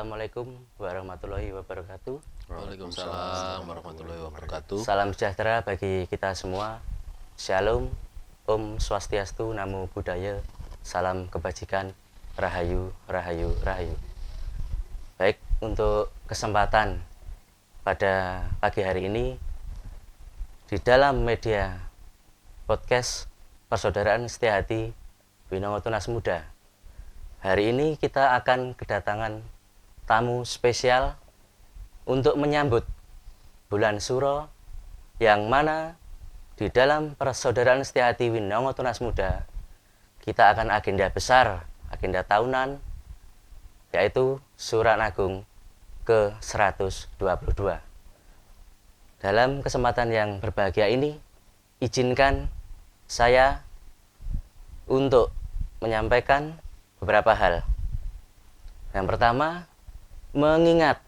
Assalamualaikum warahmatullahi wabarakatuh. Waalaikumsalam warahmatullahi wabarakatuh. Salam sejahtera bagi kita semua. Shalom, Om Swastiastu, Namo Buddhaya. Salam kebajikan, Rahayu, Rahayu, Rahayu. Baik, untuk kesempatan pada pagi hari ini di dalam media podcast Persaudaraan Setia Hati Winongo Tunas Muda. Hari ini kita akan kedatangan tamu spesial untuk menyambut bulan Suro, yang mana di dalam Persaudaraan Setia Hati Winongo Tunas Muda kita akan agenda besar, agenda tahunan, yaitu Suran Agung ke-122. Dalam kesempatan yang berbahagia ini, izinkan saya untuk menyampaikan beberapa hal. Yang pertama, mengingat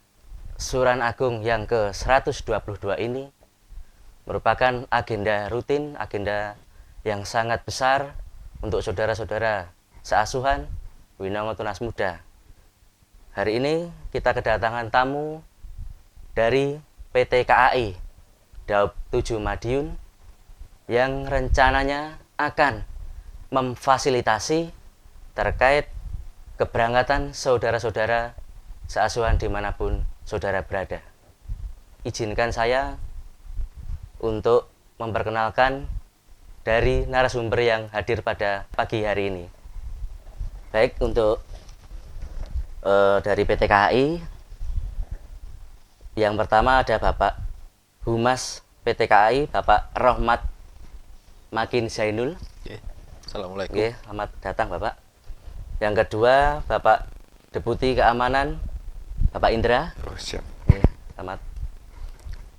Suran Agung yang ke-122 ini merupakan agenda rutin, agenda yang sangat besar untuk saudara-saudara seasuhan Winongo Tunas Muda. Hari ini kita kedatangan tamu dari PT KAI Daup 7 Madiun yang rencananya akan memfasilitasi terkait keberangkatan saudara-saudara seasuhan dimanapun saudara berada. Izinkan saya untuk memperkenalkan dari narasumber yang hadir pada pagi hari ini. Baik, untuk dari PT KAI, yang pertama ada Bapak Humas PT KAI, Bapak Rohmat Makin Zainul. Assalamualaikum. Oke, selamat datang Bapak. Yang kedua, Bapak Deputi Keamanan, Bapak Indra. Oh, siap. Oke, selamat.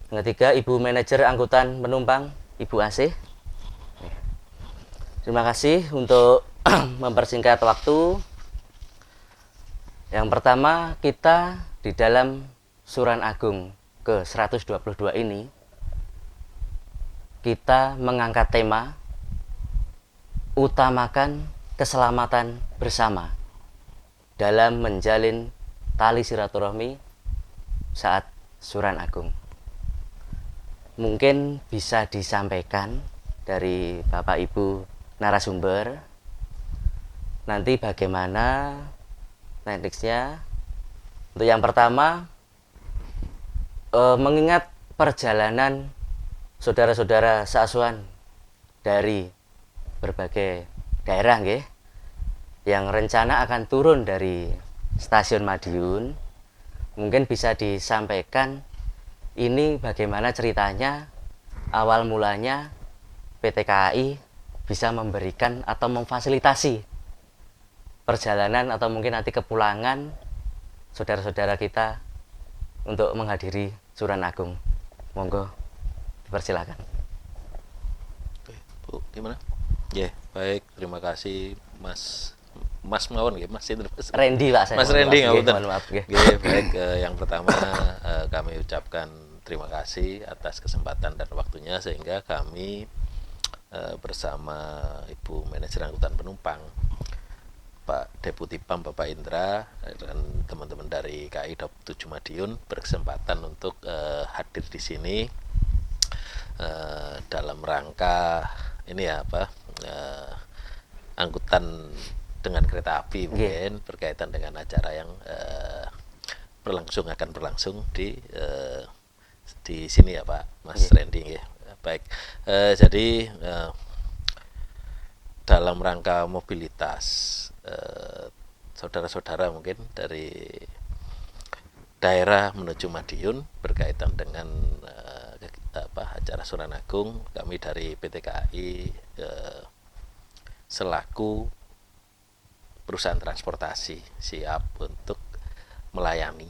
Yang ketiga, Ibu Manajer Angkutan Penumpang, Ibu Asih. Oke. Terima kasih untuk mempersingkat waktu. Yang pertama, kita di dalam Suran Agung ke-122 ini, kita mengangkat tema utamakan keselamatan bersama dalam menjalin tali silaturahmi saat Suran Agung. Mungkin bisa disampaikan dari Bapak Ibu narasumber nanti bagaimana tekniknya. Untuk yang pertama, mengingat perjalanan saudara-saudara seasuhan dari berbagai daerah nggih, yang rencana akan turun dari stasiun Madiun, mungkin bisa disampaikan ini bagaimana ceritanya, awal mulanya PT KAI bisa memberikan atau memfasilitasi perjalanan atau mungkin nanti kepulangan saudara-saudara kita untuk menghadiri Suran Agung. Monggo dipersilakan. Oke, Bu, gimana? Ya, baik. Terima kasih Mas mawon nggih, Mas itu. Randy Pak saya. Mas Randy ngapunten. Mohon maaf nggih. Nggih, baik. Yang pertama kami ucapkan terima kasih atas kesempatan dan waktunya sehingga kami bersama Ibu Manajer Angkutan Penumpang, Pak Deputi PAM Bapak Indra dan teman-teman dari KAI Daup 7 Madiun berkesempatan untuk hadir di sini dalam rangka ini ya angkutan dengan kereta api mungkin berkaitan dengan acara yang akan berlangsung di sini ya Pak Mas Randy ya. Baik, jadi dalam rangka mobilitas saudara-saudara mungkin dari daerah menuju Madiun berkaitan dengan acara Suran Agung, kami dari PT KAI selaku perusahaan transportasi siap untuk melayani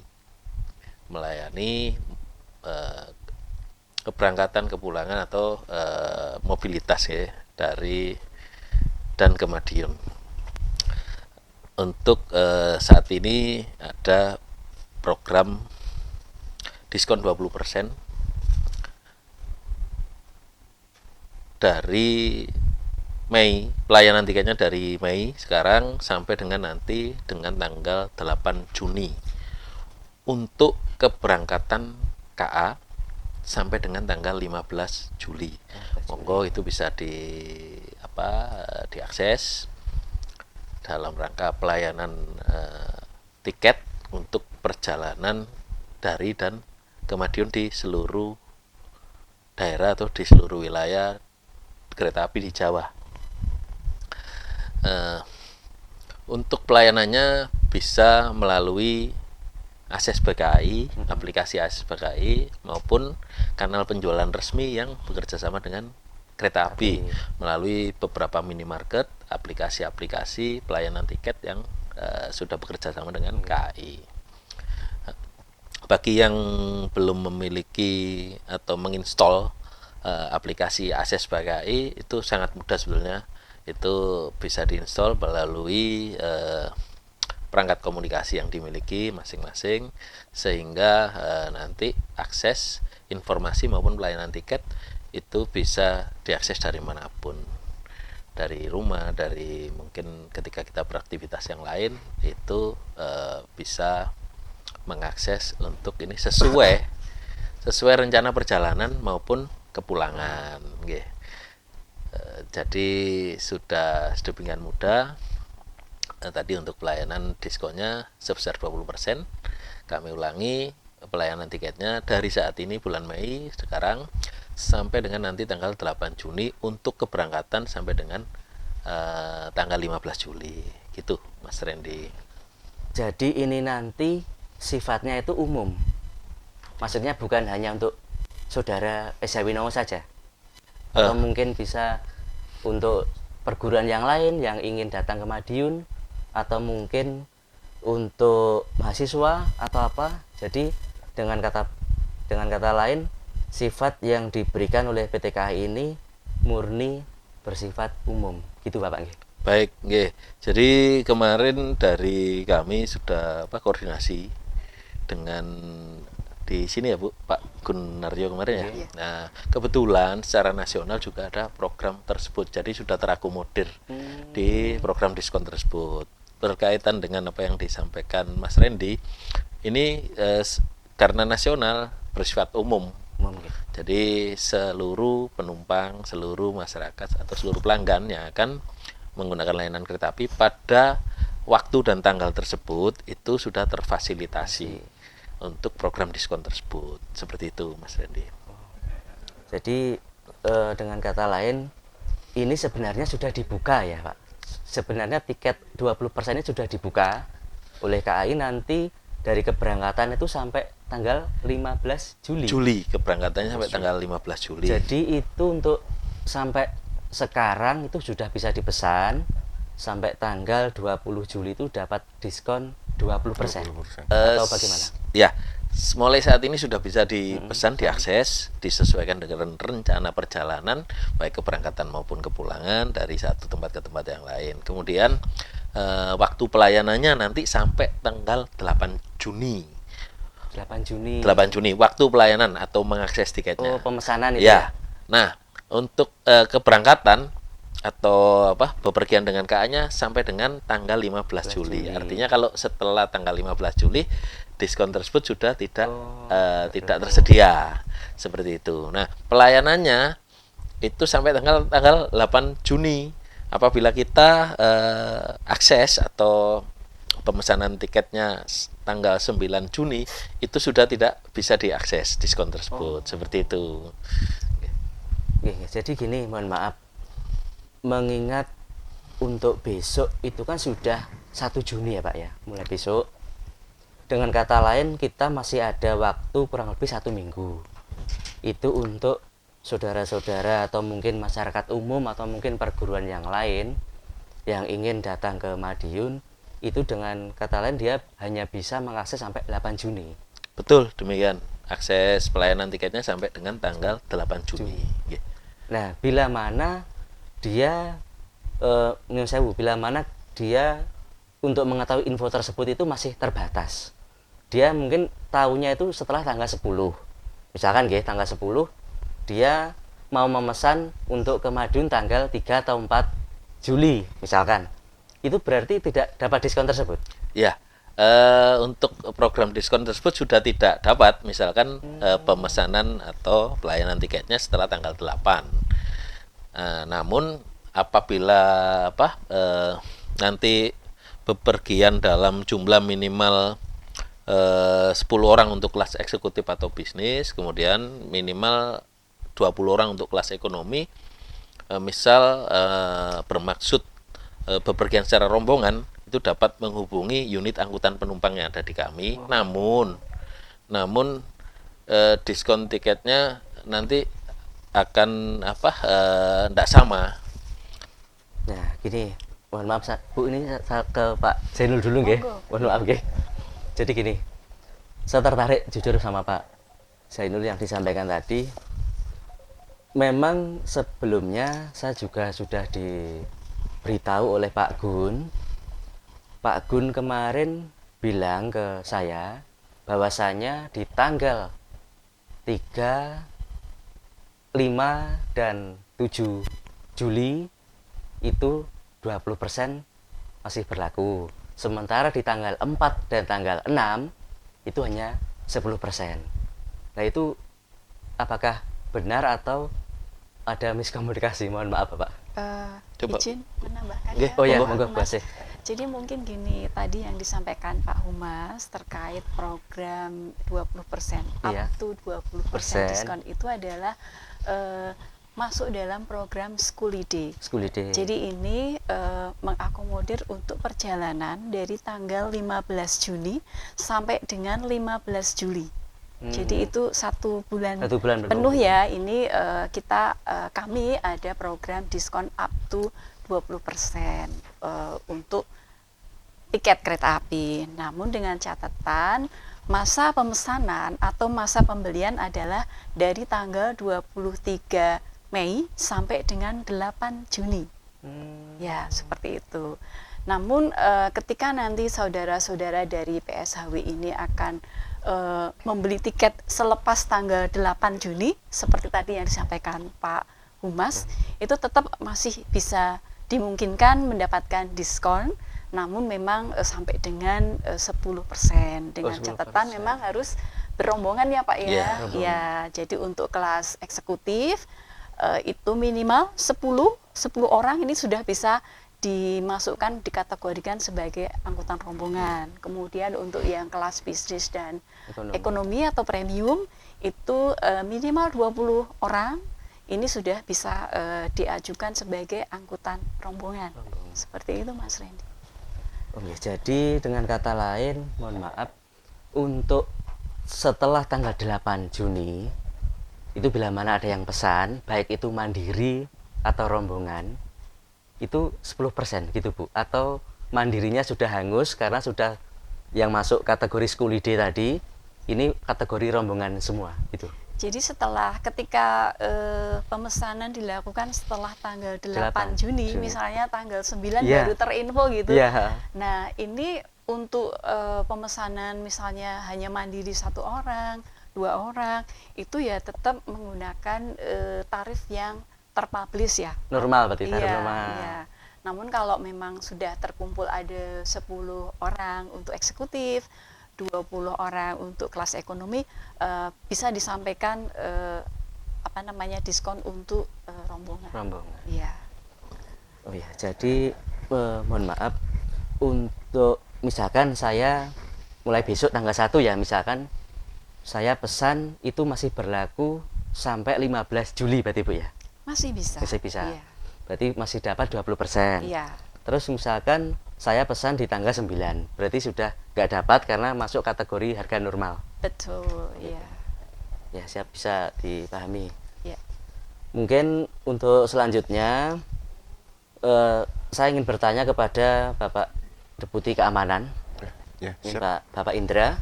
keberangkatan, kepulangan atau mobilitas ya dari dan ke Madiun. Untuk saat ini ada program diskon 20% dari Mei, pelayanan tiketnya dari Mei sekarang sampai dengan nanti dengan tanggal 8 Juni untuk keberangkatan KA sampai dengan tanggal 15 Juli. Monggo itu bisa diakses dalam rangka pelayanan tiket untuk perjalanan dari dan ke Madiun di seluruh daerah atau di seluruh wilayah kereta api di Jawa. Untuk pelayanannya bisa melalui Akses BKI, aplikasi Akses BKI maupun kanal penjualan resmi yang bekerja sama dengan kereta api melalui beberapa minimarket, aplikasi-aplikasi pelayanan tiket yang sudah bekerja sama dengan KAI. Bagi yang belum memiliki atau menginstall aplikasi Akses BKI itu sangat mudah sebetulnya. Itu bisa diinstal melalui perangkat komunikasi yang dimiliki masing-masing, sehingga nanti akses informasi maupun pelayanan tiket itu bisa diakses dari manapun, dari rumah, dari mungkin ketika kita beraktivitas yang lain itu bisa mengakses untuk ini sesuai rencana perjalanan maupun kepulangan. Jadi sudah sedemikian mudah. Tadi untuk pelayanan diskonnya sebesar 20%. Kami ulangi, pelayanan tiketnya dari saat ini bulan Mei sekarang sampai dengan nanti tanggal 8 Juni untuk keberangkatan sampai dengan tanggal 15 Juli. Gitu Mas Randy. Jadi ini nanti sifatnya itu umum. Maksudnya bukan hanya untuk saudara Esa Winomo saja. Atau mungkin bisa untuk perguruan yang lain yang ingin datang ke Madiun, atau mungkin untuk mahasiswa atau apa. Jadi dengan kata lain, sifat yang diberikan oleh PT KAI ini murni bersifat umum. Gitu Bapak nggih. Baik, nggih. Jadi kemarin dari kami sudah koordinasi dengan di sini ya Bu, Pak Gunaryo kemarin ya. Iya. Nah, kebetulan secara nasional juga ada program tersebut. Jadi sudah terakomodir di program diskon tersebut. Berkaitan dengan apa yang disampaikan Mas Randy, ini karena nasional bersifat umum. Jadi seluruh penumpang, seluruh masyarakat atau seluruh pelanggan yang akan menggunakan layanan kereta api pada waktu dan tanggal tersebut itu sudah terfasilitasi untuk program diskon tersebut. Seperti itu Mas Randy. Jadi dengan kata lain, ini sebenarnya sudah dibuka ya Pak. Sebenarnya tiket 20% ini sudah dibuka oleh KAI nanti dari keberangkatan itu sampai tanggal 15 Juli. Juli keberangkatannya sampai tanggal 15 Juli. Jadi itu untuk sampai sekarang itu sudah bisa dipesan sampai tanggal 20 Juli itu dapat diskon 20%. Atau bagaimana? Ya, mulai saat ini sudah bisa dipesan, diakses, disesuaikan dengan rencana perjalanan baik keberangkatan maupun kepulangan dari satu tempat ke tempat yang lain. Kemudian waktu pelayanannya nanti sampai tanggal 8 Juni. 8 Juni. 8 Juni waktu pelayanan atau mengakses tiketnya. Oh, pemesanan itu ya. Nah, untuk keberangkatan atau bepergian dengan KA-nya sampai dengan tanggal 15 Juli. Artinya kalau setelah tanggal 15 Juli diskon tersebut sudah tidak tersedia. Seperti itu. Nah, pelayanannya itu sampai tanggal 8 Juni. Apabila kita akses atau pemesanan tiketnya tanggal 9 Juni itu sudah tidak bisa diakses diskon tersebut. Seperti itu. Jadi gini, mohon maaf. Mengingat untuk besok itu kan sudah 1 Juni ya Pak ya, mulai besok. Dengan kata lain kita masih ada waktu kurang lebih 1 minggu. Itu untuk saudara-saudara atau mungkin masyarakat umum atau mungkin perguruan yang lain yang ingin datang ke Madiun, itu dengan kata lain dia hanya bisa mengakses sampai 8 Juni. Betul, demikian. Akses pelayanan tiketnya sampai dengan tanggal 8 Juni. Nah, bila mana dia bila mana dia untuk mengetahui info tersebut itu masih terbatas. Dia mungkin tahunya itu setelah tanggal 10. Misalkan tanggal 10 dia mau memesan untuk ke Madiun tanggal 3 atau 4 Juli misalkan. Itu berarti tidak dapat diskon tersebut. Ya, Untuk program diskon tersebut sudah tidak dapat, misalkan pemesanan atau pelayanan tiketnya setelah tanggal 8. Namun apabila nanti bepergian dalam jumlah minimal 10 orang untuk kelas eksekutif atau bisnis, kemudian minimal 20 orang untuk kelas ekonomi, misal bermaksud bepergian secara rombongan, itu dapat menghubungi unit angkutan penumpang yang ada di kami. Namun diskon tiketnya nanti akan tidak sama. Nah, gini, mohon maaf Bu, ini saya ke Pak Zainul dulu nggih. Mohon maaf nggih. Jadi gini, saya tertarik jujur sama Pak Zainul yang disampaikan tadi. Memang sebelumnya saya juga sudah diberitahu oleh Pak Gun. Pak Gun kemarin bilang ke saya bahwasanya di tanggal 3, 5, dan 7 Juli itu 20% masih berlaku. Sementara di tanggal 4 dan tanggal 6 itu hanya 10%. Nah, itu apakah benar atau ada miskomunikasi? Mohon maaf, Bapak. Coba. Izin menambahkan Nggih, ya. oh ya, Pak monggo, Humas. Bu Asih. Jadi mungkin gini, tadi yang disampaikan Pak Humas terkait program 20%, Iya. up to 20% diskon itu adalah masuk dalam program Schooliday. Schooliday. Jadi ini mengakomodir untuk perjalanan dari tanggal 15 Juni sampai dengan 15 Juli. Jadi itu 1 bulan, 1 bulan penuh ya. Ini kami ada program diskon up to 20% untuk tiket kereta api. Namun dengan catatan masa pemesanan atau masa pembelian adalah dari tanggal 23 Mei sampai dengan 8 Juni. Ya, seperti itu. Namun ketika nanti saudara-saudara dari PSHW ini akan membeli tiket selepas tanggal 8 Juni, seperti tadi yang disampaikan Pak Humas, itu tetap masih bisa dimungkinkan mendapatkan diskon, namun memang sampai dengan 10%. Dengan 10%. catatan memang harus berombongan ya Pak ya. Iya, Ya, jadi untuk kelas eksekutif itu minimal 10 orang ini sudah bisa dimasukkan, dikategorikan sebagai angkutan rombongan. Kemudian untuk yang kelas bisnis dan ekonomi atau premium itu minimal 20 orang ini sudah bisa diajukan sebagai angkutan rombongan. Seperti itu Mas Randy. Oke, jadi dengan kata lain, mohon maaf, untuk setelah tanggal 8 Juni itu bila mana ada yang pesan, baik itu mandiri atau rombongan, itu 10% gitu Bu, atau mandirinya sudah hangus karena sudah yang masuk kategori Schooliday tadi, ini kategori rombongan semua gitu. Jadi ketika pemesanan dilakukan setelah tanggal 8 Juni, misalnya tanggal 9 baru terinfo gitu. Nah, ini untuk pemesanan misalnya hanya mandiri 1 orang, 2 orang, itu ya tetap menggunakan tarif yang terpublish ya. Normal berarti tarif normal. Iya. Namun kalau memang sudah terkumpul ada 10 orang untuk eksekutif, 20 orang untuk kelas ekonomi, bisa disampaikan diskon untuk rombongan. Iya. Oh ya, jadi mohon maaf, untuk misalkan saya mulai besok tanggal 1 ya, misalkan saya pesan itu masih berlaku sampai 15 Juli berarti Bu ya? Masih bisa. Masih bisa. Iya. Berarti masih dapat 20%. Iya. Terus misalkan saya pesan di tanggal 9, berarti sudah nggak dapat karena masuk kategori harga normal. Betul, iya. Ya, siap, bisa dipahami. Ya. Mungkin untuk selanjutnya saya ingin bertanya kepada Bapak Deputi Keamanan, Ya, ini siap. Bapak Indra,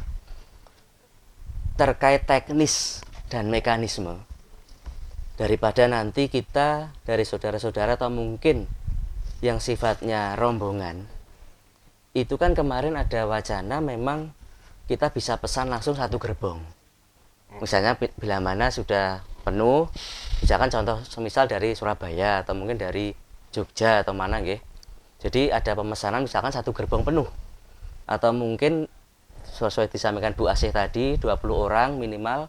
terkait teknis dan mekanisme. Daripada nanti kita dari saudara-saudara atau mungkin yang sifatnya rombongan, itu kan kemarin ada wacana memang kita bisa pesan langsung 1 gerbong. Misalnya bila mana sudah penuh, misalkan contoh semisal dari Surabaya atau mungkin dari Jogja atau mana nggih. Jadi ada pemesanan misalkan 1 gerbong penuh. atau mungkin sesuai disampaikan Bu Asih tadi 20 orang minimal,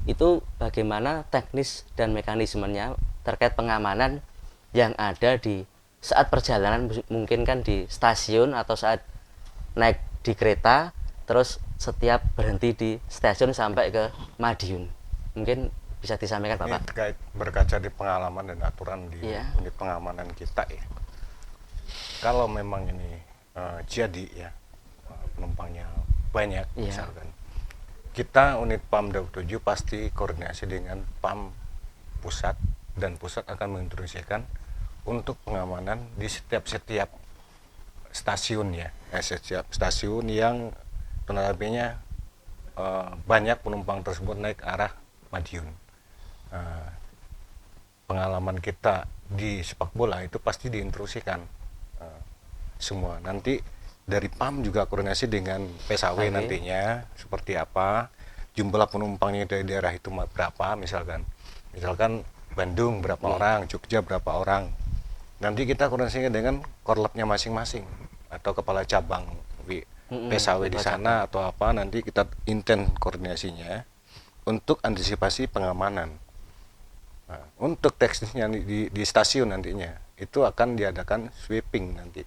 itu bagaimana teknis dan mekanismenya terkait pengamanan yang ada di saat perjalanan, mungkin kan di stasiun atau saat naik di kereta, terus setiap berhenti di stasiun sampai ke Madiun. Mungkin bisa disampaikan Ini Bapak. terkait berkaca di pengalaman dan aturan di Iya. unit pengamanan kita ya. Kalau memang ini jadi ya penumpangnya banyak Iya. misalkan, kita unit PAM 27 pasti koordinasi dengan PAM pusat, dan pusat akan menginstruksikan untuk pengamanan di setiap stasiun ya, setiap stasiun yang penerapinnya banyak penumpang tersebut naik arah Madiun. Pengalaman kita di sepak bola itu pasti diinstruksikan semua. Nanti dari PAM juga koordinasi dengan PSAW Oke. nantinya seperti apa, jumlah penumpangnya dari daerah itu berapa, misalkan Bandung berapa orang, Jogja berapa orang. Nanti kita koordinasikan dengan korlapnya masing-masing atau kepala cabang PSAW di sana atau apa, nanti kita intent koordinasinya untuk antisipasi pengamanan. Nah, untuk teknisnya di stasiun nantinya itu akan diadakan sweeping nanti.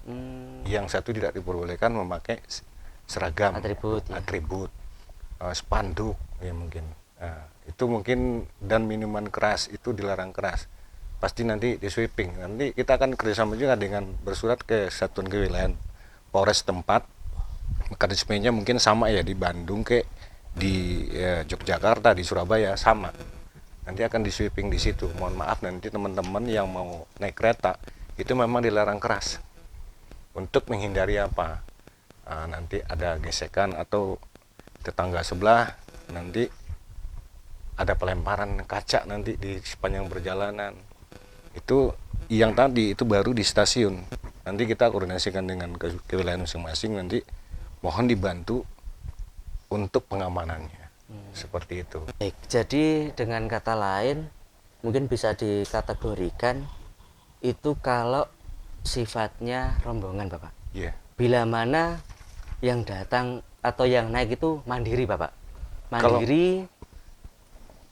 Yang satu tidak diperbolehkan memakai seragam, Atribut, spanduk ya mungkin. Nah, itu mungkin, dan minuman keras itu dilarang keras. Pasti nanti di sweeping. Nanti kita akan kerjasama juga dengan bersurat ke Satuan Kewilayahan Polres tempat. Mekanismenya mungkin sama ya, di Bandung kayak di Yogyakarta, di Surabaya sama. Nanti akan di sweeping di situ. Mohon maaf nanti teman-teman yang mau naik kereta itu memang dilarang keras untuk menghindari apa? Nanti ada gesekan atau tetangga sebelah, nanti ada pelemparan kaca nanti di sepanjang perjalanan. Itu yang tadi itu baru di stasiun. Nanti kita koordinasikan dengan kewilayahan masing-masing, nanti mohon dibantu untuk pengamanannya. Seperti itu. Baik, jadi dengan kata lain mungkin bisa dikategorikan itu kalau sifatnya rombongan Bapak. Iya. Bila mana yang datang atau yang naik itu mandiri Bapak. Mandiri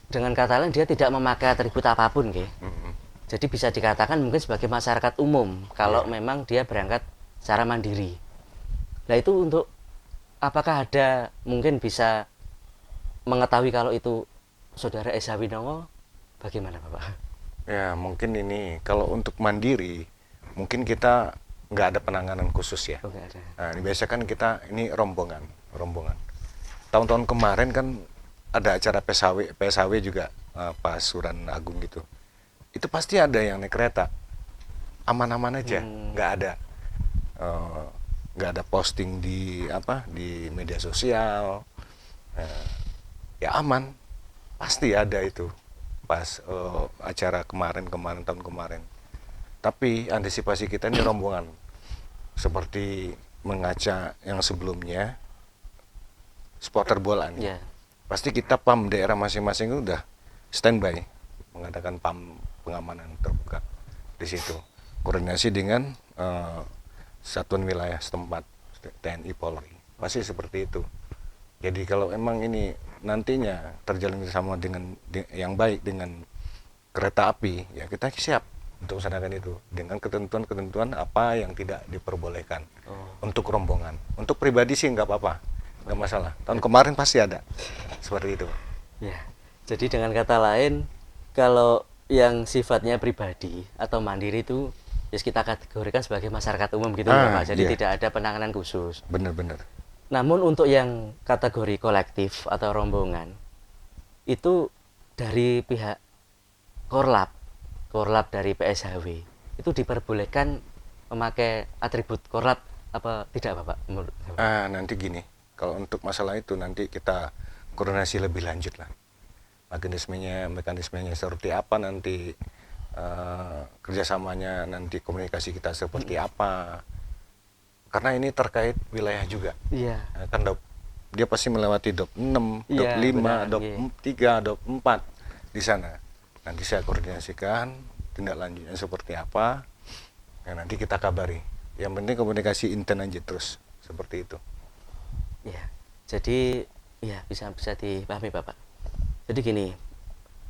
dengan kata lain dia tidak memakai atribut apapun nggih. Jadi bisa dikatakan mungkin sebagai masyarakat umum kalau memang dia berangkat secara mandiri. Nah itu untuk apakah ada mungkin bisa mengetahui kalau itu saudara Esa Winongo, bagaimana Bapak? Ya mungkin ini kalau untuk mandiri mungkin kita nggak ada penanganan khusus ya. Oh, nggak ada. Nah, ini biasa kan kita ini rombongan. Tahun-tahun kemarin kan ada acara PSAW juga pas Suran Agung gitu. Itu pasti ada yang naik kereta. Aman-aman aja, nggak ada posting di media sosial. Ya aman, pasti ada itu pas acara tahun kemarin. Tapi antisipasi kita ini rombongan, seperti mengaca yang sebelumnya supporter bola nih. Ya. Pasti kita PAM daerah masing-masing itu udah standby mengadakan PAM pengamanan terbuka di situ. Koordinasi dengan satuan wilayah setempat TNI Polri. Pasti seperti itu. Jadi kalau emang ini nantinya terjalin bersama dengan yang baik dengan kereta api, ya kita siap untuk melaksanakan itu dengan ketentuan-ketentuan apa yang tidak diperbolehkan untuk rombongan. Untuk pribadi sih nggak apa-apa, nggak masalah. Tahun kemarin pasti ada seperti itu. Ya. Jadi dengan kata lain, kalau yang sifatnya pribadi atau mandiri itu ya kita kategorikan sebagai masyarakat umum gitu ya Pak. Jadi tidak ada penanganan khusus. Benar-benar. Namun untuk yang kategori kolektif atau rombongan itu dari pihak Korlap dari PSHW itu diperbolehkan memakai atribut Korlap apa tidak Bapak? Nanti gini, kalau untuk masalah itu nanti kita koordinasi lebih lanjut lah. Mekanismenya seperti apa nanti, kerjasamanya nanti, komunikasi kita seperti apa. Karena ini terkait wilayah juga. Iya. Kan dia pasti melewati DOP 6, DOP 5, DOP 3, DOP 4 di sana. Nanti saya koordinasikan tindak lanjutnya seperti apa. Nanti kita kabari. Yang penting komunikasi intent aja terus seperti itu. Ya, jadi ya bisa dipahami Bapak. Jadi gini,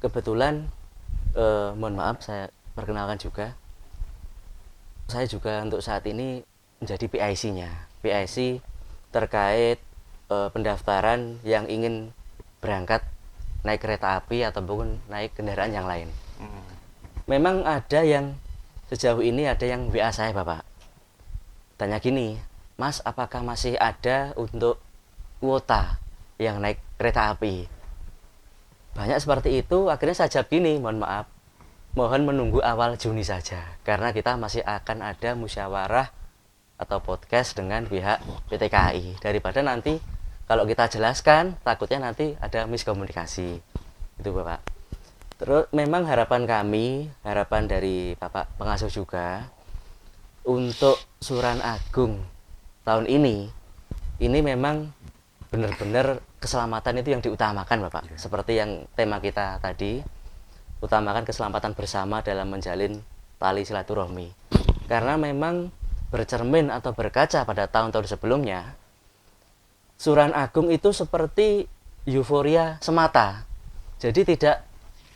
kebetulan mohon maaf saya perkenalkan juga. Saya juga untuk saat ini menjadi PIC-nya. PIC terkait pendaftaran yang ingin berangkat naik kereta api ataupun naik kendaraan yang lain. Memang ada yang sejauh ini ada yang WA saya Bapak. Tanya gini, Mas apakah masih ada untuk kuota yang naik kereta api? Banyak seperti itu, akhirnya saya jawab gini, mohon maaf, mohon menunggu awal Juni saja, karena kita masih akan ada musyawarah atau podcast dengan pihak PT KAI. Daripada nanti kalau kita jelaskan, takutnya nanti ada miskomunikasi. Itu Bapak. Terus memang harapan kami, harapan dari Bapak pengasuh juga, untuk Suran Agung tahun ini memang benar-benar keselamatan itu yang diutamakan Bapak. Seperti yang tema kita tadi, utamakan keselamatan bersama dalam menjalin tali silaturahmi. Karena memang bercermin atau berkaca pada tahun-tahun sebelumnya, Suran Agung itu seperti euforia semata. Jadi tidak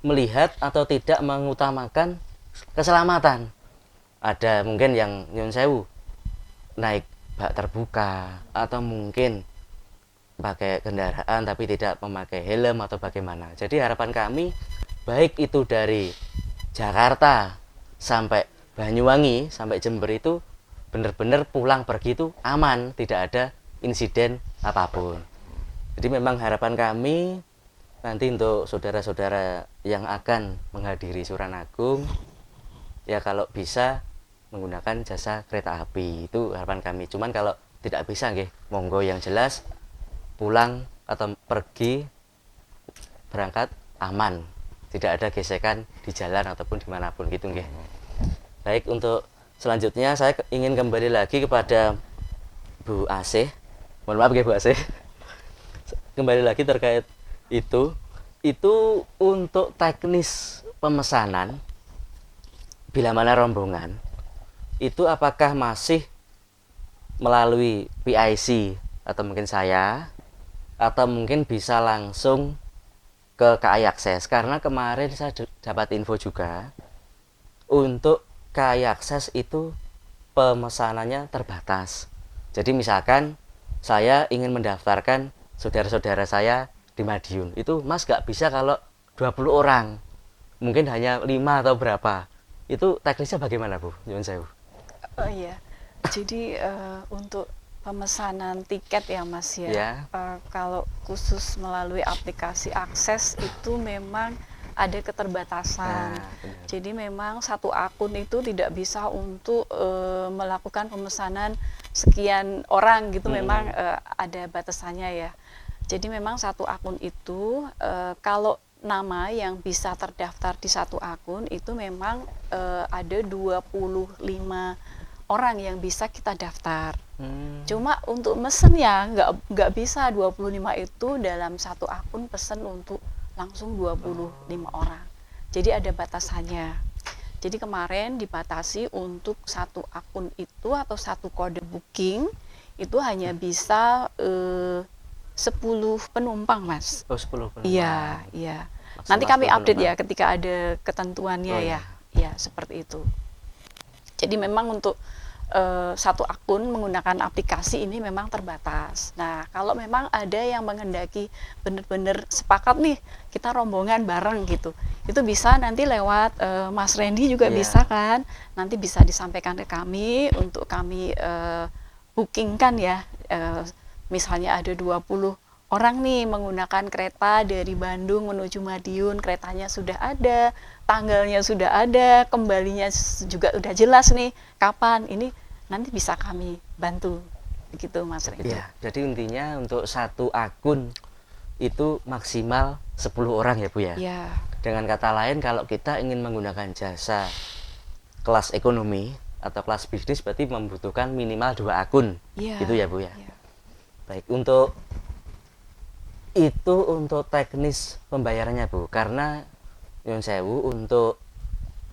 melihat atau tidak mengutamakan keselamatan. Ada mungkin yang nyun sewu naik bak terbuka, atau mungkin pakai kendaraan tapi tidak memakai helm atau bagaimana. Jadi harapan kami baik itu dari Jakarta sampai Banyuwangi sampai Jember itu benar-benar pulang pergi itu aman, tidak ada insiden apapun. Jadi memang harapan kami nanti untuk saudara-saudara yang akan menghadiri Suran Agung, ya kalau bisa menggunakan jasa kereta api, itu harapan kami. Cuman kalau tidak bisa nggih, monggo yang jelas pulang atau pergi berangkat aman, tidak ada gesekan di jalan ataupun dimanapun gitu nggih. Baik, untuk selanjutnya saya ingin kembali lagi kepada Bu Asih. Mohon maaf nggih Bu Asih. Kembali lagi terkait itu untuk teknis pemesanan bila mana rombongan itu apakah masih melalui PIC atau mungkin saya, atau mungkin bisa langsung ke KAI Akses? Karena kemarin saya dapat info juga untuk KAI Akses itu pemesanannya terbatas. Jadi misalkan saya ingin mendaftarkan saudara-saudara saya di Madiun, itu Mas gak bisa kalau 20 orang, mungkin hanya 5 atau berapa. Itu teknisnya bagaimana Bu? Nyuwun sewu. Oh iya, jadi untuk pemesanan tiket ya Mas ya, Ya. Kalau khusus melalui aplikasi Akses itu memang ada keterbatasan. Nah, benar. Jadi memang satu akun itu tidak bisa untuk melakukan pemesanan sekian orang gitu, memang ada batasannya ya. Jadi memang satu akun itu kalau nama yang bisa terdaftar di satu akun itu memang ada 25 orang yang bisa kita daftar. Cuma untuk mesen ya nggak bisa 25 itu dalam satu akun pesen untuk langsung 25 orang. Jadi ada batasannya. Jadi kemarin dibatasi untuk satu akun itu atau satu kode booking itu hanya bisa 10 penumpang Mas. Oh, 10 penumpang. Iya, iya. Maksimal Nanti kami 10 update ya penumpang. ketika ada ketentuannya Oh, ya. Ya, seperti itu. Jadi memang untuk satu akun menggunakan aplikasi ini memang terbatas. Nah, kalau memang ada yang menghendaki benar-benar sepakat nih, kita rombongan bareng gitu, itu bisa nanti lewat Mas Randy juga Iya. bisa kan, nanti bisa disampaikan ke kami untuk kami bookingkan ya. Misalnya ada 20 orang nih menggunakan kereta dari Bandung menuju Madiun, keretanya sudah ada, tanggalnya sudah ada, kembalinya juga udah jelas nih kapan, ini nanti bisa kami bantu begitu Mas Randy. Ya, jadi intinya untuk satu akun itu maksimal 10 orang ya Bu ya. Ya, Dengan kata lain, kalau kita ingin menggunakan jasa kelas ekonomi atau kelas bisnis berarti membutuhkan minimal 2 akun. ya. Gitu ya Bu ya. Ya. Baik, untuk itu untuk teknis pembayarannya Bu, karena nyuwun sewu untuk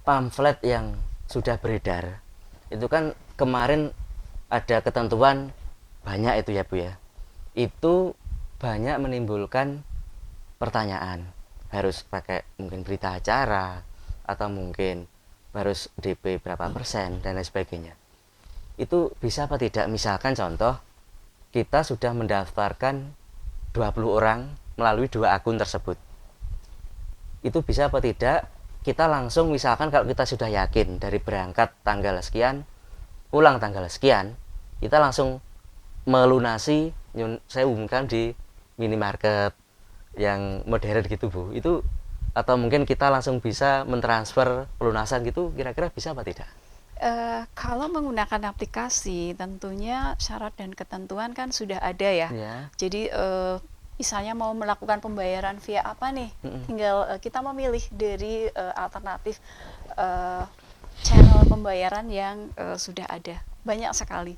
pamflet yang sudah beredar itu kan kemarin ada ketentuan banyak itu ya Bu ya. itu banyak menimbulkan pertanyaan. Harus pakai mungkin berita acara atau mungkin harus DP berapa persen dan lain sebagainya. Itu bisa apa tidak? Misalkan contoh, kita sudah mendaftarkan 20 orang melalui 2 akun tersebut. Itu bisa apa tidak? Kita langsung misalkan kalau kita sudah yakin dari berangkat tanggal sekian, pulang tanggal sekian, kita langsung melunasi, saya umumkan di minimarket yang modern gitu Bu, itu atau mungkin kita langsung bisa mentransfer pelunasan gitu, kira-kira bisa apa tidak? Kalau menggunakan aplikasi tentunya syarat dan ketentuan kan sudah ada ya. Ya. Jadi misalnya mau melakukan pembayaran via apa nih, tinggal kita memilih dari alternatif channel pembayaran yang sudah ada, banyak sekali.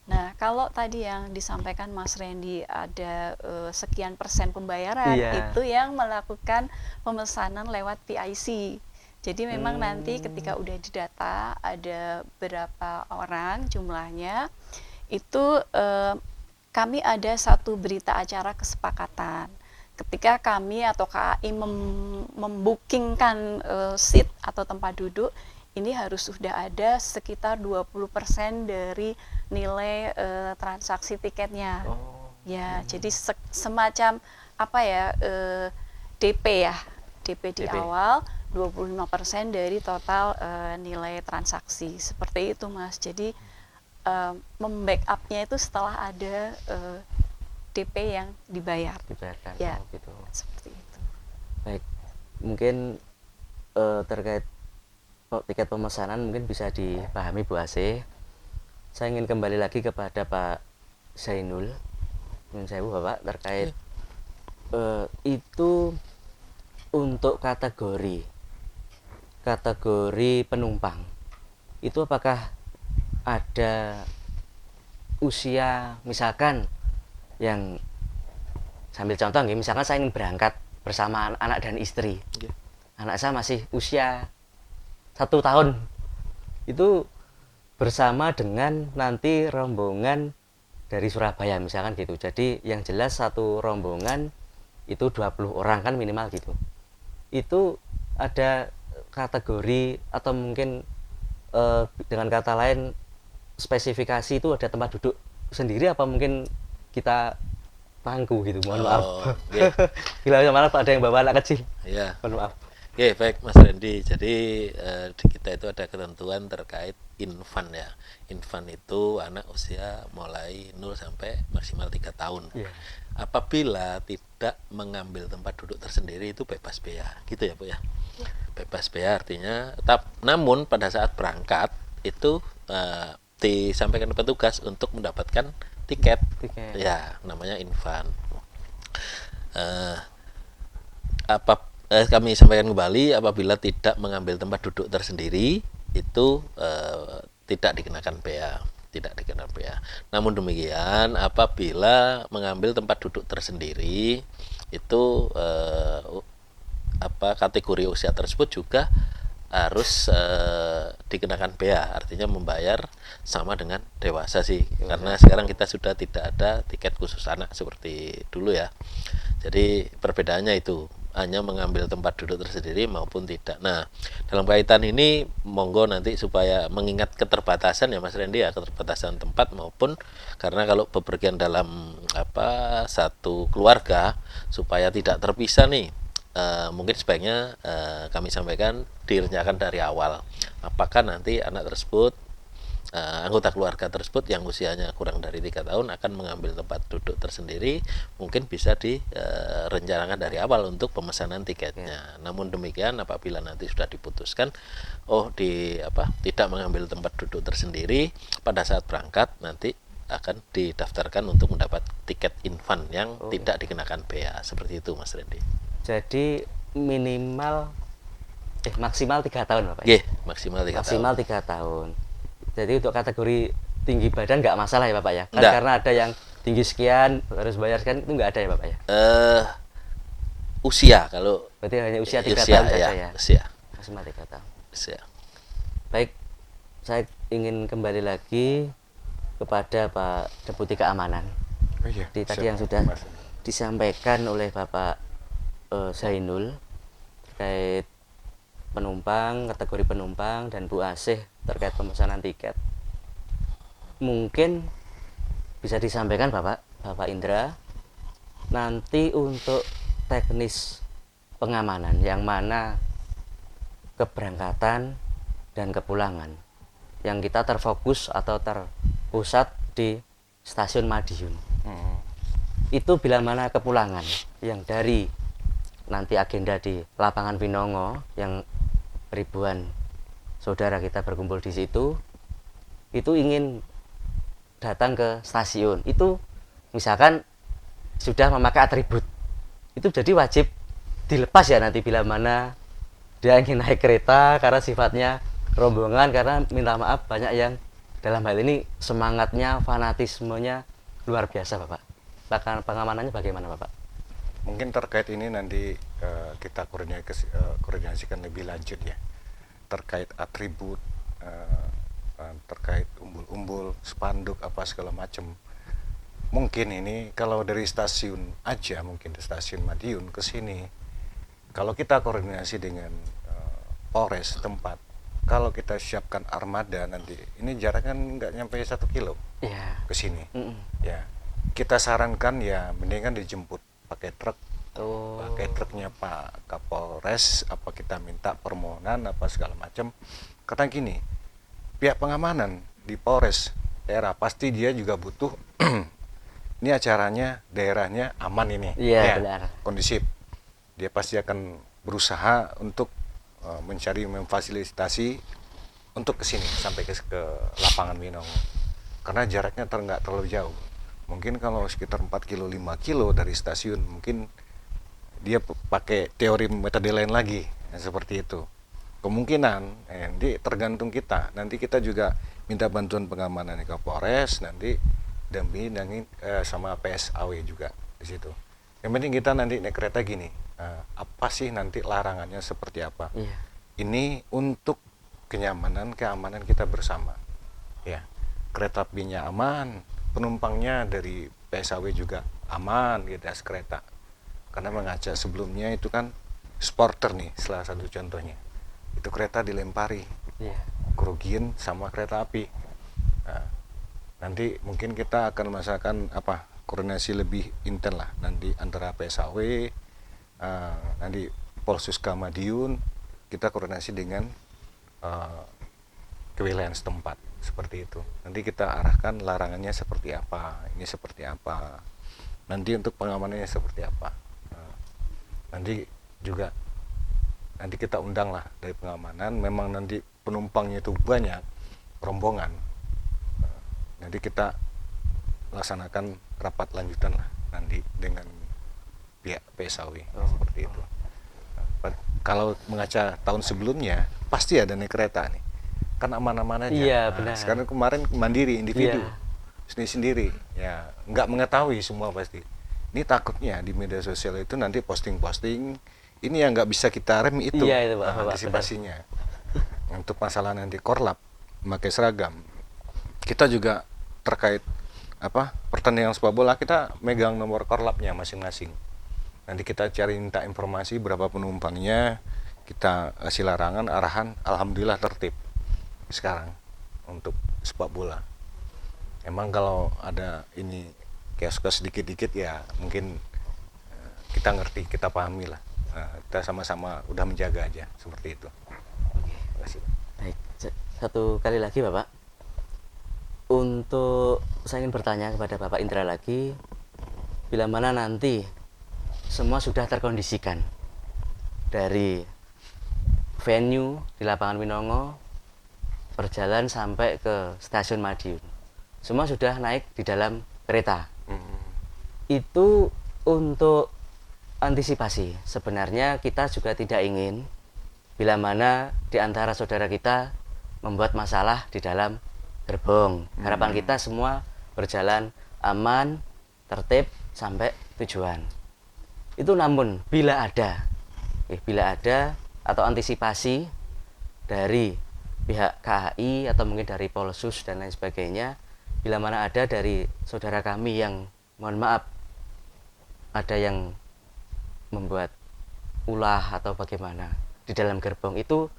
Nah, kalau tadi yang disampaikan Mas Randy ada sekian persen pembayaran, Iya. itu yang melakukan pemesanan lewat PIC. Jadi memang nanti ketika udah didata ada berapa orang jumlahnya, itu kami ada satu berita acara kesepakatan. Ketika kami atau KAI membookingkan seat atau tempat duduk, ini harus sudah ada sekitar 20% dari nilai transaksi tiketnya. Ya, jadi semacam apa ya, DP ya, DP di DP. awal 25% dari total nilai transaksi. Seperti itu Mas. Jadi membackupnya itu setelah ada DP yang dibayar. Dibayarkan. Ya, Gitu. seperti itu. Baik, mungkin terkait tiket pemesanan mungkin bisa dipahami Bu Ase. Saya ingin kembali lagi kepada Pak Zainul, nyun sewu Bapak, terkait itu untuk kategori penumpang itu apakah ada usia, misalkan yang sambil contoh nih, misalkan saya ingin berangkat bersama anak dan istri, anak saya masih usia 1 tahun, itu bersama dengan nanti rombongan dari Surabaya misalkan gitu. Jadi yang jelas satu rombongan itu 20 orang kan minimal gitu. Itu ada kategori atau mungkin dengan kata lain spesifikasi itu ada tempat duduk sendiri apa mungkin kita pangku gitu, mohon maaf. Okay. Bila maaf ada yang bawa anak kecil, Ya. mohon maaf. Oke, baik Mas Randy. Jadi di kita itu ada ketentuan terkait infant ya. Infant itu anak usia mulai 0 sampai maksimal 3 tahun. Iya. Apabila tidak mengambil tempat duduk tersendiri itu bebas bea, gitu ya Bu ya. Bebas bea artinya namun pada saat berangkat itu disampaikan petugas untuk mendapatkan tiket. Ya, namanya infant. Kami sampaikan kembali, apabila tidak mengambil tempat duduk tersendiri itu tidak dikenakan bea, Namun demikian, apabila mengambil tempat duduk tersendiri itu kategori usia tersebut juga harus dikenakan bea, artinya membayar sama dengan dewasa sih, karena sekarang kita sudah tidak ada tiket khusus anak seperti dulu ya. Jadi perbedaannya itu hanya mengambil tempat duduk tersendiri maupun tidak. Nah, dalam kaitan ini monggo nanti supaya mengingat keterbatasan ya Mas Randy ya, keterbatasan tempat maupun karena kalau bepergian dalam satu keluarga supaya tidak terpisah nih, mungkin sebaiknya kami sampaikan direncanakan dari awal. Apakah nanti anak tersebut anggota keluarga tersebut yang usianya kurang dari 3 tahun akan mengambil tempat duduk tersendiri, mungkin bisa direncanakan dari awal untuk pemesanan tiketnya. Namun demikian apabila nanti sudah diputuskan tidak mengambil tempat duduk tersendiri, pada saat berangkat nanti akan didaftarkan untuk mendapat tiket infant yang tidak dikenakan bea. Seperti itu Mas Randy. Jadi maksimal 3 tahun Bapak. Maksimal 3 tahun. Maksimal 3 tahun. Jadi untuk kategori tinggi badan nggak masalah ya Bapak ya? Kan karena ada yang tinggi sekian harus bayar sekian, itu nggak ada ya Bapak ya? Usia, kalau berarti hanya usia 3 tahun saja ya? Usia. Maksimal 3 tahun. Usia. Baik, saya ingin kembali lagi kepada Pak Deputi Keamanan. Oh iya, Tadi siap, yang sudah Mas. disampaikan oleh Bapak Zainul terkait penumpang, kategori penumpang, dan Bu Asih terkait pemesanan tiket. Mungkin bisa disampaikan Bapak Indra, nanti untuk teknis pengamanan yang mana keberangkatan dan kepulangan yang kita terfokus atau terpusat di stasiun Madiun. Itu bila mana kepulangan yang dari nanti agenda di lapangan Winongo yang ribuan saudara kita berkumpul di situ, itu ingin datang ke stasiun, itu misalkan sudah memakai atribut, itu jadi wajib dilepas ya nanti bila mana dia ingin naik kereta, karena sifatnya rombongan, karena minta maaf banyak yang dalam hal ini semangatnya, fanatismenya luar biasa Bapak. Bahkan pengamanannya bagaimana Bapak? Mungkin terkait ini nanti kita koordinasikan lebih lanjut ya, terkait atribut, terkait umbul-umbul, spanduk apa segala macam. Mungkin ini kalau dari stasiun aja, mungkin di stasiun Madiun ke sini, kalau kita koordinasi dengan Polres tempat, kalau kita siapkan armada nanti, ini jaraknya nggak nyampe 1 kilo Iya. ke sini. Ya, kita sarankan ya mendingan dijemput pakai truk. Oh. Pakai truknya Pak Kapolres, apa kita minta permohonan apa segala macam. Karena gini, pihak pengamanan di Polres daerah pasti dia juga butuh ini acaranya daerahnya aman ini. Iya, ya, benar. kondisif. Dia pasti akan berusaha untuk mencari, memfasilitasi untuk ke sini sampai ke lapangan Winongo. Karena jaraknya nggak terlalu jauh. Mungkin kalau sekitar 4 kilo 5 kilo dari stasiun, mungkin dia pakai teori metode lain lagi, seperti itu. Kemungkinan nanti tergantung kita. Nanti kita juga minta bantuan pengamanan ke Polres, nanti dampingi sama PSAW juga di situ. Yang penting kita nanti naik kereta gini, apa sih nanti larangannya seperti apa? Iya. Ini untuk keamanan kita bersama. Ya, kereta apinya aman, penumpangnya dari PSAW juga aman di atas kereta. Karena mengajak sebelumnya itu kan sporter nih, salah satu contohnya. Itu kereta dilempari, Iya. kerugian sama kereta api. Nah, nanti mungkin kita akan merasakan koordinasi lebih intens lah nanti antara PSAW, nanti Polsuska Madiun, kita koordinasi dengan kewilayahan setempat seperti itu. Nanti kita arahkan larangannya seperti apa, ini seperti apa, nanti untuk pengamanannya seperti apa. Nanti juga nanti kita undang lah dari pengamanan, memang nanti penumpangnya itu banyak, rombongan, nanti kita laksanakan rapat lanjutan lah nanti dengan pihak PSAW seperti itu. Kalau mengaca tahun sebelumnya pasti ada naik kereta nih, kan aman-aman aja. Iya, benar. Sekarang kemarin mandiri, individu, Iya. sendiri, ya nggak mengetahui semua pasti. Ini takutnya di media sosial itu nanti posting-posting, ini yang nggak bisa kita rem itu, Iya, itu, Pak, antisipasinya. Untuk masalah nanti korlap, memakai seragam, kita juga terkait pertandingan sepak bola, kita megang nomor korlapnya masing-masing. Nanti kita cari minta informasi berapa penumpangnya, kita kasih larangan, arahan, alhamdulillah tertib sekarang untuk sepak bola. Emang kalau ada ini kios-kios sedikit-dikit ya mungkin kita ngerti, kita pahami lah. Kita sama-sama udah menjaga aja seperti itu. Terima kasih. Baik, satu kali lagi Bapak. Untuk saya ingin bertanya kepada Bapak Indra lagi, bila mana nanti semua sudah terkondisikan dari venue di lapangan Winongo berjalan sampai ke stasiun Madiun, semua sudah naik di dalam kereta. Itu untuk antisipasi. Sebenarnya kita juga tidak ingin bila mana di antara saudara kita membuat masalah di dalam gerbong. Harapan kita semua berjalan aman, tertib sampai tujuan. Itu namun bila ada atau antisipasi dari pihak KAI atau mungkin dari Polsus dan lain sebagainya, bila mana ada dari saudara kami yang mohon maaf ada yang membuat ulah atau bagaimana di dalam gerbong itu,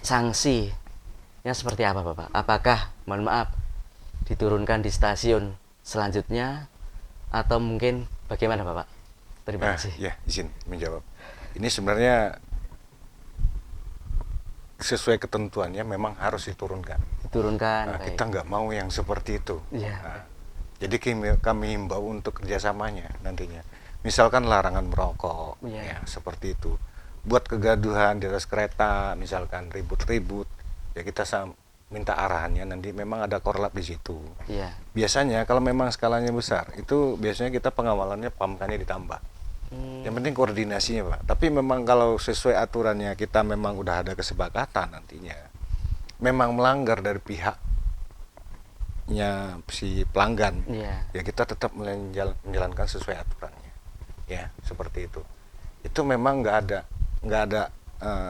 sanksinya seperti apa Bapak? Apakah mohon maaf diturunkan di stasiun selanjutnya atau mungkin bagaimana Bapak? Terima kasih. Ya, izin menjawab. Ini sebenarnya sesuai ketentuannya memang harus diturunkan. Diturunkan. Nah, baik. kita nggak mau yang seperti itu. Iya. Nah, jadi kami himbau untuk kerjasamanya nantinya. Misalkan larangan merokok, Iya. ya seperti itu. Buat kegaduhan di atas kereta, misalkan ribut-ribut, ya kita minta arahannya. Nanti memang ada korlap di situ. Iya. Biasanya kalau memang skalanya besar, itu biasanya kita pengawalannya pamkannya ditambah. Yang penting koordinasinya Pak. Tapi memang kalau sesuai aturannya kita memang udah ada kesepakatan nantinya, memang melanggar dari pihaknya si pelanggan, Iya. ya kita tetap menjalankan sesuai aturannya, ya seperti itu. Itu memang nggak ada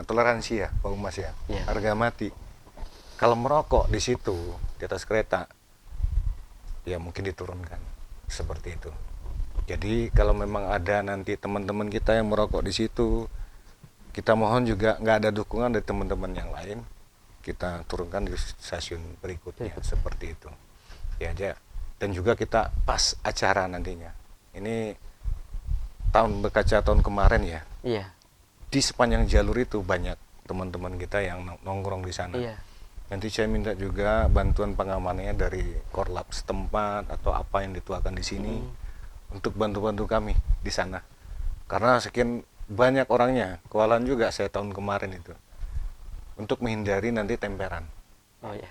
toleransi ya Pak Umas ya, Iya. harga mati. Kalau merokok di situ di atas kereta, ya mungkin diturunkan seperti itu. Jadi kalau memang ada nanti teman-teman kita yang merokok di situ, kita mohon juga nggak ada dukungan dari teman-teman yang lain, kita turunkan di stasiun berikutnya seperti itu. Ya aja. Dan juga kita pas acara nantinya. Ini tahun berkaca tahun kemarin ya. Iya. Di sepanjang jalur itu banyak teman-teman kita yang nongkrong di sana. Iya. Nanti saya minta juga bantuan pengamanannya dari korlap setempat atau apa yang dituakan di sini untuk bantu-bantu kami di sana. Karena sekian banyak orangnya, kewalan juga saya tahun kemarin itu. Untuk menghindari nanti temperan. Oh iya.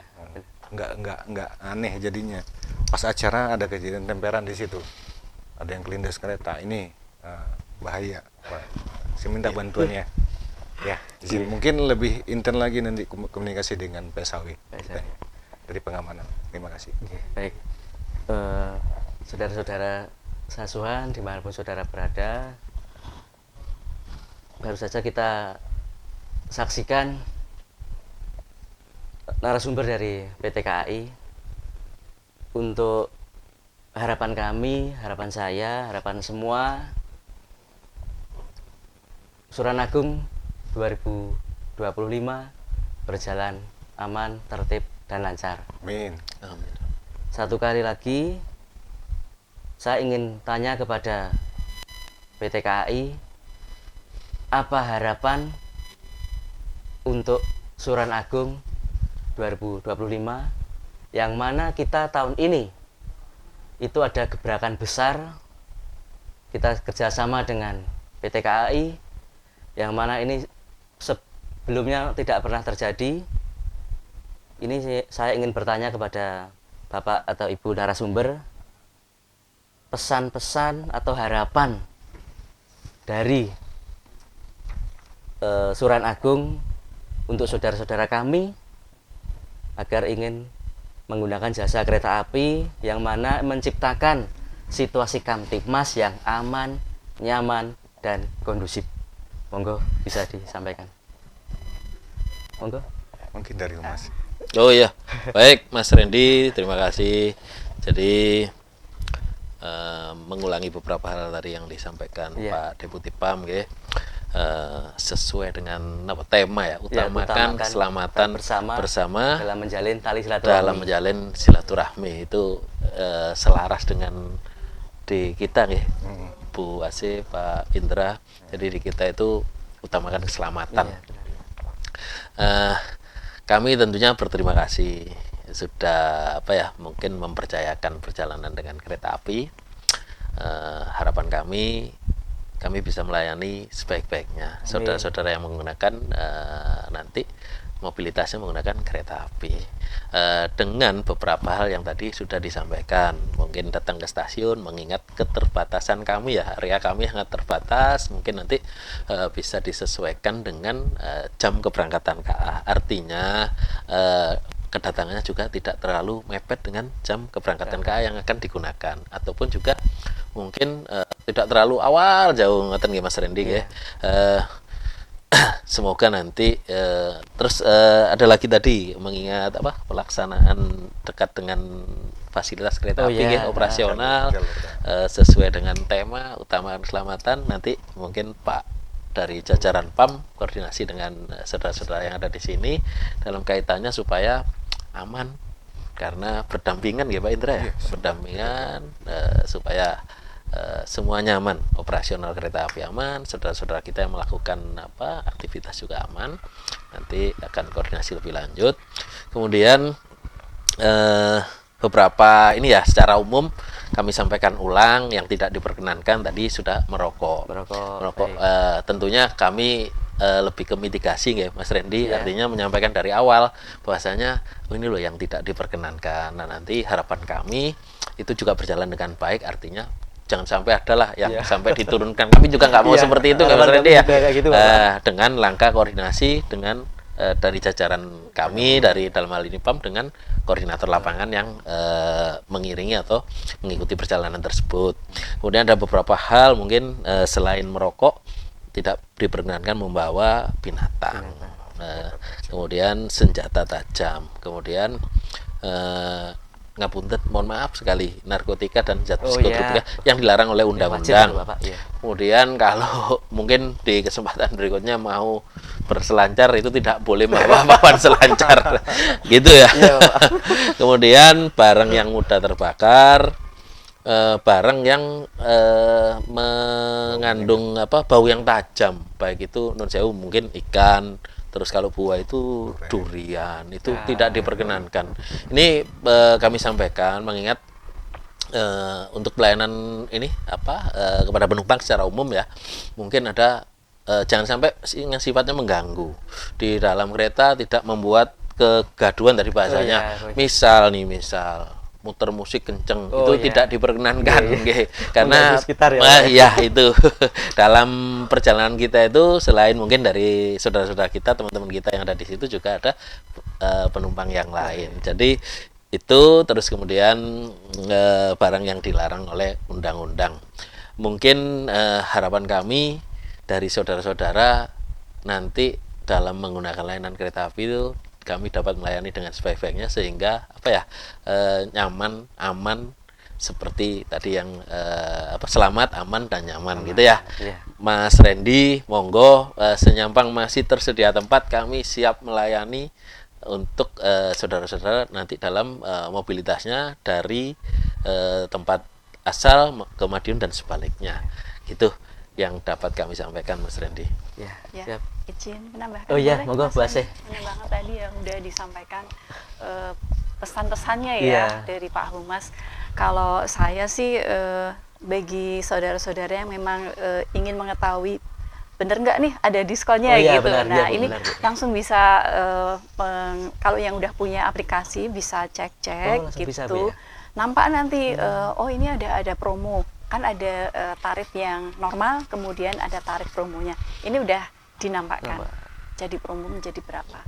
Nggak aneh jadinya. Pas acara ada kejadian temperan di situ. Ada yang kelindas kereta. Ini bahaya. Pak. Saya minta bantuannya. Ya, mungkin lebih intens lagi nanti komunikasi dengan PSAW dari pengamanan. Terima kasih. Baik, saudara-saudara Sasuhan dimanapun saudara berada, baru saja kita saksikan narasumber dari PT KAI. Untuk harapan kami, harapan saya, harapan semua, Suranagung 2025 berjalan aman, tertib, dan lancar. Amin. Amin. Satu kali lagi saya ingin tanya kepada PT KAI, apa harapan untuk Suranagung 2025, yang mana kita tahun ini itu ada gebrakan besar, kita kerjasama dengan PT KAI, yang mana ini sebelumnya tidak pernah terjadi. Ini saya ingin bertanya kepada Bapak atau Ibu narasumber, pesan-pesan atau harapan dari Suranagung untuk saudara-saudara kami agar ingin menggunakan jasa kereta api yang mana menciptakan situasi Kamtibmas yang aman, nyaman, dan kondusif. Monggo bisa disampaikan. Monggo. Mungkin dari Mas. Oh iya, baik Mas Randy, terima kasih. Jadi mengulangi beberapa hal tadi yang disampaikan Iya. Pak Deputi PAM, sesuai dengan tema ya, utamakan keselamatan bersama dalam menjalin tali silaturahmi. dalam menjalin silaturahmi. Itu selaras dengan di kita nih, Bu Ase, Pak Indra. Jadi di kita itu utamakan keselamatan. Iya, Kami tentunya berterima kasih sudah mungkin mempercayakan perjalanan dengan kereta api. Harapan kami bisa melayani sebaik-baiknya saudara-saudara yang menggunakan nanti mobilitasnya menggunakan kereta api, dengan beberapa hal yang tadi sudah disampaikan. Mungkin datang ke stasiun mengingat keterbatasan kami ya, area kami sangat terbatas, mungkin nanti bisa disesuaikan dengan jam keberangkatan KA. Artinya kedatangannya juga tidak terlalu mepet dengan jam keberangkatan KA yang akan digunakan, ataupun juga mungkin tidak terlalu awal jauh ngoten nggih Mas Randy nggih. semoga nanti terus ada lagi tadi mengingat apa pelaksanaan dekat dengan fasilitas kereta Oh, api iya. ya, operasional Jalur. sesuai dengan tema utama keselamatan, nanti mungkin Pak dari jajaran PAM koordinasi dengan saudara-saudara yang ada di sini dalam kaitannya supaya aman, karena berdampingan ya Pak Indra ya, berdampingan supaya semua nyaman, operasional kereta api aman, saudara-saudara kita yang melakukan apa aktivitas juga aman. Nanti akan koordinasi lebih lanjut. Kemudian beberapa ini ya secara umum kami sampaikan ulang, yang tidak diperkenankan tadi sudah merokok. Merokok, Tentunya kami lebih ke mitigasi ya Mas Randy, Iya. artinya menyampaikan dari awal bahwasanya ini loh yang tidak diperkenankan. Nah, nanti harapan kami itu juga berjalan dengan baik, artinya jangan sampai ada lah yang Iya. sampai diturunkan. Kami juga nggak mau Iya, seperti itu, Mas harapan Randy kami ya. juga kayak gitu, Bapak. Dengan langkah koordinasi dengan dari jajaran kami dari dalam hal ini PAM dengan koordinator lapangan yang mengiringi atau mengikuti perjalanan tersebut. Kemudian ada beberapa hal mungkin selain merokok tidak diperkenankan membawa binatang. Kemudian senjata tajam, kemudian ngapunten, mohon maaf sekali, narkotika dan zat Oh, psikotropika iya. yang dilarang oleh Wajib undang-undang. itu, Bapak. Iya. Kemudian kalau mungkin di kesempatan berikutnya mau berselancar itu tidak boleh membawa papan selancar, gitu ya. Iya, Bapak. Kemudian barang yang mudah terbakar, barang yang mengandung apa bau yang tajam, baik itu non sewu mungkin ikan, terus kalau buah itu durian, itu tidak diperkenankan. Ini kami sampaikan mengingat untuk pelayanan ini apa kepada penumpang secara umum ya, mungkin ada jangan sampai yang sifatnya mengganggu di dalam kereta, tidak membuat kegaduhan dari bahasanya. Oh, iya. Misal muter musik kenceng, Oh, itu iya. tidak diperkenankan, Iya, iya. nggih. Karena Mengganggu sekitar ya, Pak. ya itu dalam perjalanan kita itu selain mungkin dari saudara-saudara kita, teman-teman kita yang ada di situ juga ada penumpang yang lain. Jadi itu terus kemudian barang yang dilarang oleh undang-undang. Mungkin harapan kami dari saudara-saudara nanti dalam menggunakan layanan kereta api itu kami dapat melayani dengan sebaik-baiknya sehingga apa ya nyaman, aman, seperti tadi yang selamat, aman dan nyaman gitu ya. Iya. Mas Randy, monggo senyampang masih tersedia tempat, kami siap melayani untuk saudara-saudara nanti dalam mobilitasnya dari tempat asal ke Madiun dan sebaliknya. Itu yang dapat kami sampaikan, Mas Randy. Iya. Ya, Siap. izin menambahkan. Oh iya, boleh, monggo, Mas Bu Andi? Asih. Benar banget tadi yang udah disampaikan pesan-pesannya ya Iya. dari Pak Humas. Kalau saya sih bagi saudara-saudara yang memang ingin mengetahui bener nggak nih ada diskonnya Oh iya, gitu. benar, Nah iya, Bu, ini benar, Bu. langsung bisa kalau yang udah punya aplikasi bisa cek-cek Oh, langsung gitu. bisa, Bu, ya? Nampak nanti oh ini ada promo, kan ada tarif yang normal kemudian ada tarif promonya, ini udah dinampakkan jadi promo menjadi berapa.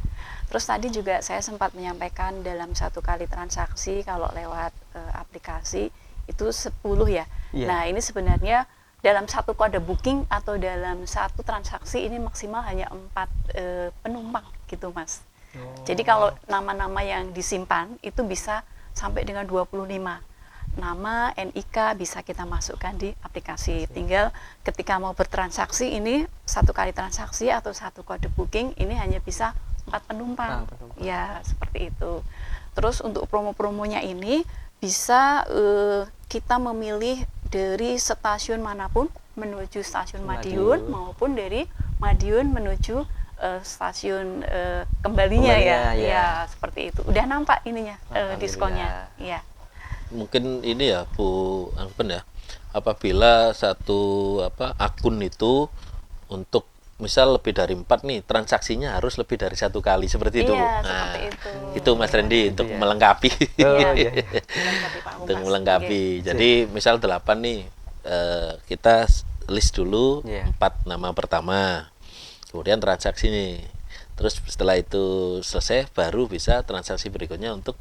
Terus tadi juga saya sempat menyampaikan dalam satu kali transaksi kalau lewat aplikasi itu 10 ya. Iya. Nah ini sebenarnya dalam satu kode booking atau dalam satu transaksi ini maksimal hanya 4 penumpang gitu Mas. Jadi kalau nama-nama yang disimpan itu bisa sampai dengan 25 nama, NIK bisa kita masukkan di aplikasi. Tinggal ketika mau bertransaksi ini satu kali transaksi atau satu kode booking ini hanya bisa 4 penumpang. 4 penumpang. Ya seperti itu. Terus untuk promo-promonya ini bisa kita memilih dari stasiun manapun menuju stasiun Madiun maupun dari Madiun menuju stasiun kembalinya ya. Kembalinya, ya. Ya seperti itu. Udah nampak ininya Alhamdulillah. diskonnya. Ya. Mungkin ini ya Bu Angpen ya, apabila satu akun itu untuk misal lebih dari 4 nih, transaksinya harus lebih dari 1 kali seperti itu. Iya, Bu. seperti itu. Itu Mas Randy untuk ya. melengkapi. Oh, Iya. iya. Melengkapi Pak Untuk Humas. melengkapi. Oke. Jadi misal 8 nih, kita list dulu Iya. 4 nama pertama, kemudian transaksi nih. Terus setelah itu selesai, baru bisa transaksi berikutnya untuk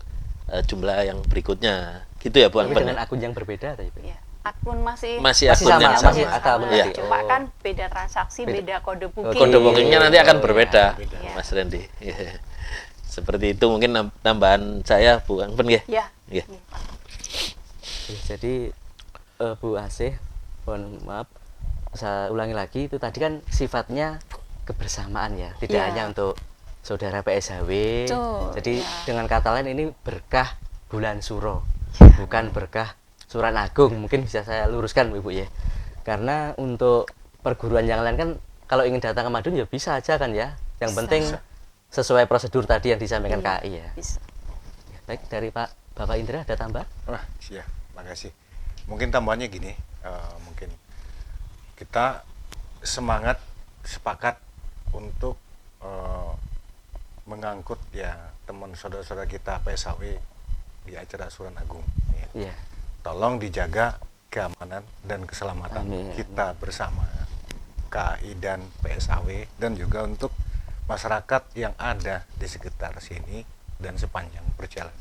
jumlah yang berikutnya. Gitu ya Bu Tapi Angpen. dengan akun yang berbeda tadi, Bu. Iya. akun masih Masih Masih akun sama, yang masih sama. akun Iya. tadi. Cuma Oh. kan beda transaksi, beda kode booking. Kode bookingnya nanti akan Oh, berbeda, Iya. Mas Randy. Iya. Seperti itu mungkin tambahan saya, Bu Angpen ya. Ya. Iya. Iya, Pak. Ya, jadi Bu Asih, mohon maaf, saya ulangi lagi, itu tadi kan sifatnya kebersamaan ya, tidak Ya. hanya untuk saudara PSHW. Betul, Jadi ya. dengan kata lain ini berkah bulan suro, Ya. bukan berkah Suran Agung. Mungkin bisa saya luruskan Ibu ya. Karena untuk perguruan yang lain kan kalau ingin datang ke Madun ya bisa aja kan ya. Yang Bisa. penting sesuai prosedur tadi yang disampaikan Iya, KAI ya. Bisa. Baik, dari Bapak Indra ada tambah? Wah, iya, makasih. Mungkin tambahannya gini, mungkin kita sepakat untuk mengangkut ya teman saudara-saudara kita PSHW di acara Suran Agung. Ya. Iya. Tolong dijaga keamanan dan keselamatan Amin. kita bersama, KAI dan PSHW, dan juga untuk masyarakat yang ada di sekitar sini dan sepanjang perjalanan.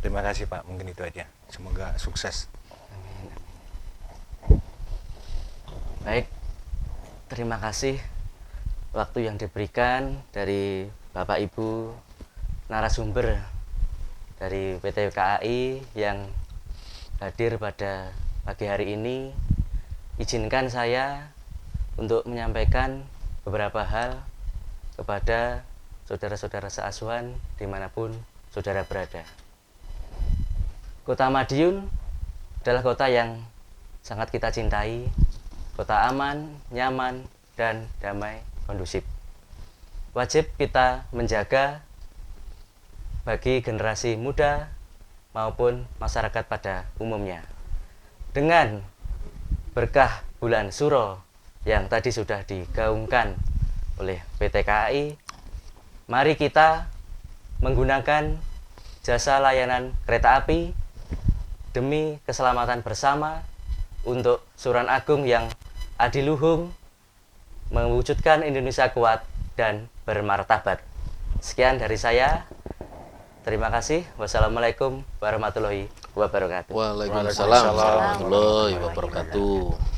Terima kasih Pak, mungkin itu aja. Semoga sukses. Baik, terima kasih waktu yang diberikan dari Bapak Ibu narasumber dari PT KAI yang hadir pada pagi hari ini. Izinkan saya untuk menyampaikan beberapa hal kepada saudara-saudara seasuhan dimanapun saudara berada. Kota Madiun adalah kota yang sangat kita cintai, kota aman, nyaman, dan damai kondusif. Wajib kita menjaga bagi generasi muda maupun masyarakat pada umumnya. Dengan berkah bulan Suro yang tadi sudah digaungkan oleh PT KAI, mari kita menggunakan jasa layanan kereta api demi keselamatan bersama untuk Suran Agung yang adiluhung, mewujudkan Indonesia kuat dan bermartabat. Sekian dari saya. Terima kasih. Wassalamualaikum warahmatullahi wabarakatuh. Waalaikumsalam warahmatullahi wabarakatuh.